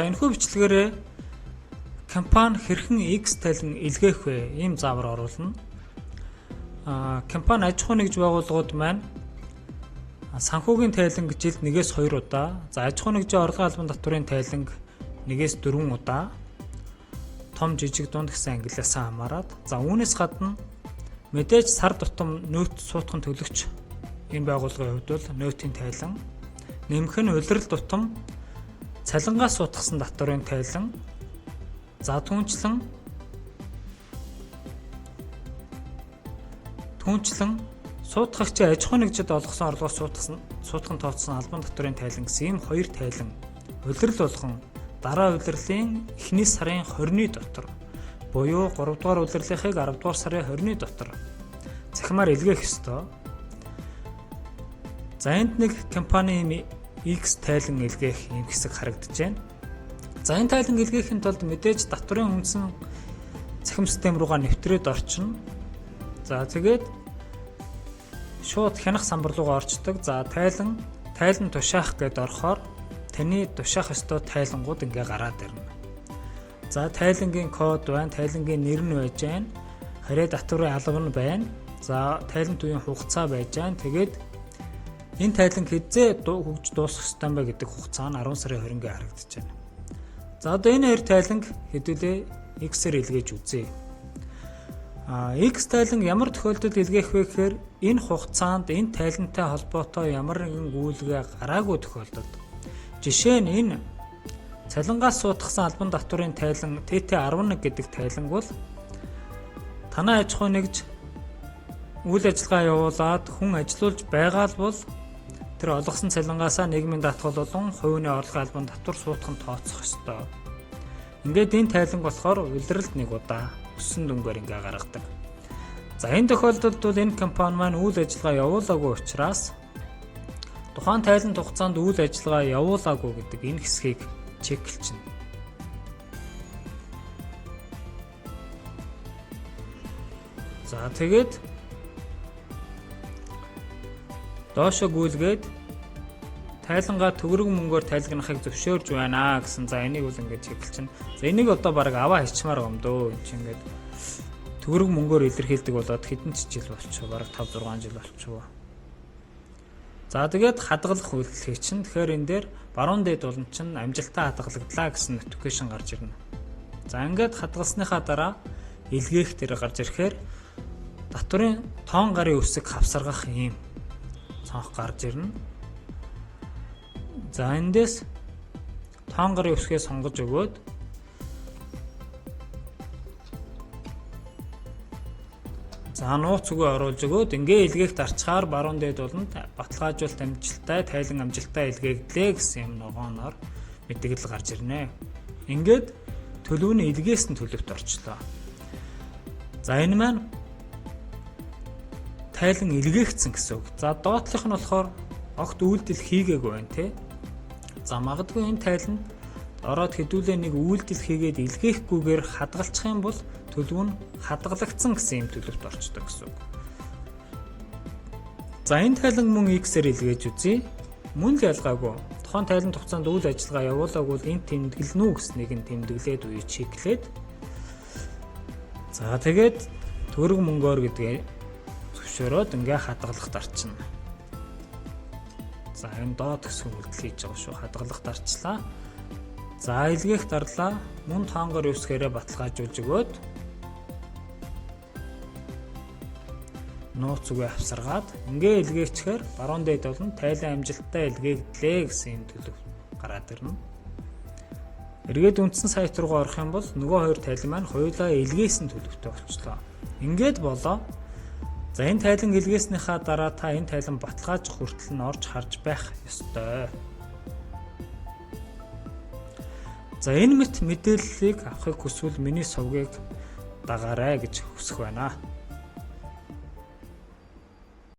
Энэхүү бичлэгээрээ компани хэрхэн X тайлан илгээх вэ? Ийм заавар оруулна. Компани аж ахуй нэгж байгууллагууд маань санхүүгийн тайланг жилд 1-2 удаа, за аж ахуй нэгжийн орлогын албан татврын тайланг 1-4 удаа, том жижиг дунд гэсэн ангиллаас хамаарат. За үүнээс гадна мэдээж сар тутам нөөц суутхан төлөгч энэ байгууллагын хувьд бол нөөтийн тайлан, нэмэх нь улирал тутам цалингаас суудсан татврын тайлан, за түүнчлэн суудагчийн аж ахуй нэгжид олгосон орлогоос суудхан тооцсон албан татврын тайлан гэсэн ийм хоёр тайлан улирал болгон дараа улирлын эхний сарын 20-ны дотор буюу 3 дугаар улирлынхыг 10 дугаар сарын 20-ны дотор цахимаар илгээх ёстой. За энд нэг компани X тайлан илгээх юм хэсэг харагдаж байна. За энэ тайлан илгээхийн тулд мэдээж татврын үндсэн цахим систем руугаа нэвтрээд орчихно. За тэгээд шууд хянах самбар руугаа орчдөг. За тайлан тушаах гэдээ орохоор таны тушаах ёстой тайлангууд ингээ гараад ирнэ. За тайлангийн код байна, тайлангийн нэр нь байж байна, харьяа татврын алба нь байна. За тайлан төвийн хугацаа байж байна. Тэгээд энэ тайлан хэзээ хөгж дуусах ёстой бэ гэдэг хугацаа нь 10 сарын 20-нд харагдаж байна. За одоо энэ хоёр тайланг хэдүүлээ X-ээр илгээж үзье. X тайлан ямар тохиолдолд илгээх вэ гэхээр энэ хугацаанд энэ тайлантай холбоотой ямар нэгэн гүйлгээ гараагүй тохиолдолд. Жишээ нь энэ цалингаас суудсан албан татврын тайлан TT11 гэдэг тайлан бол танай аж ахуй нэгж үйл ажиллагаа явуулаад хүн ажилуулж байгаа бол тэр олгосон цалингаасаа нийгмийн даатгал болон хувийн орлогын албан татвар суудхан тооцох ёстой. Ингээд энэ тайлан болохоор улиралд нэг удаа өссөн дүнгээр ингээ гаргадаг. За энэ тохиолдолд бол энэ компани маань үйл ажиллагаа явуулаагүй учраас тухайн тайлан хугацаанд үйл ажиллагаа явуулаагүй гэдэг энэ хэсгийг чеклчихнэ. За тэгээд доошо гүйлгээд тайлангаа төгрөг мөнгөөр тайлгнахыг зөвшөөрж байна гэсэн. За энийг бол ингээд чеклчихнэ. За энийг одоо баг аваа хийчмаар юм дөө. Энд чинь ингээд төгрөг мөнгөөр илэрхийлдэг болоод хэдэн жил болчихоо. Баг 5-6 жил болчихоо. За тэгээд хадгалах үйлдэл чинь. Тэгэхээр энэ дээр баруун дээд болон чинь амжилттай хадгалагдлаа гэсэн notification гарч ирнэ. За ингээд хадгалсныхаа дараа илгээх дээр гарч ирэхээр татврын тоон гарын үсэг хавсаргах юм цонх гарч ирнэ. За эндээс тоон гарын үсгээ сонгож өгөөд за нууц үгээ оруулж өгөөд ингээ илгээх дарчгаар баруун дээд болонд баталгаажуулалт амжилттай тайлан амжилттай илгээглээ гэсэн юм ногооноор мэдээлэл гарч ирнэ. Ингээд төлөвний илгээсэн төлөвт орчлоо. За энэ маань тайлан илгээгдсэн гэсэн үг. За доотлох нь болохоор огт үйлдэл хийгээгүй байна тий. За магадгүй энэ тайлан ороод хэдүүлээ нэг үйлдэл хийгээд илгээхгүйгээр хадгалчих юм бол төлөв нь хадгалагдсан гэсэн юм төлөвт орчдог гэсэн үг. За энэ тайлан мөн X-ээр илгээж үзье. Мөн л ялгаагүй. Тухайн тайлан хугацаанд үйл ажиллагаа явуулаагүй бол энэ тэмдэглэнэ үү гэснийг нь тэмдэглээд үе чеклээд. За тэгээд төгрөг мөнгөөр гэдгээ зөвшөөрөөд ингээ хадгалах дарчна. За энэ доод хэсэг үйлдэл хийж байгаа шүү. Хадгалах дарчлаа. За илгээх дарлаа. Мөн тоongоор үсгээрээ баталгаажуулж өгөөд нууц үгээ авсаргаад ингээ илгээчихээр баруун дээд болон тайлан амжилттай илгээглээ гэсэн юм төлөв гараад ирнэ. Эргээд үндсэн сайт руугаа орох юм бол нөгөө хоёр тайлан маань хоёулаа илгээсэн төлөвтэй болчихлоо. Ингээд болоо. За энэ тайлан илгээснийхаа дараа та энэ тайлан баталгаажих хүртэл нь орж харж байх ёстой. За энэ мэт мэдээллийг авахыг хүсвэл миний сувгийг дагаарай гэж хүсэх байна.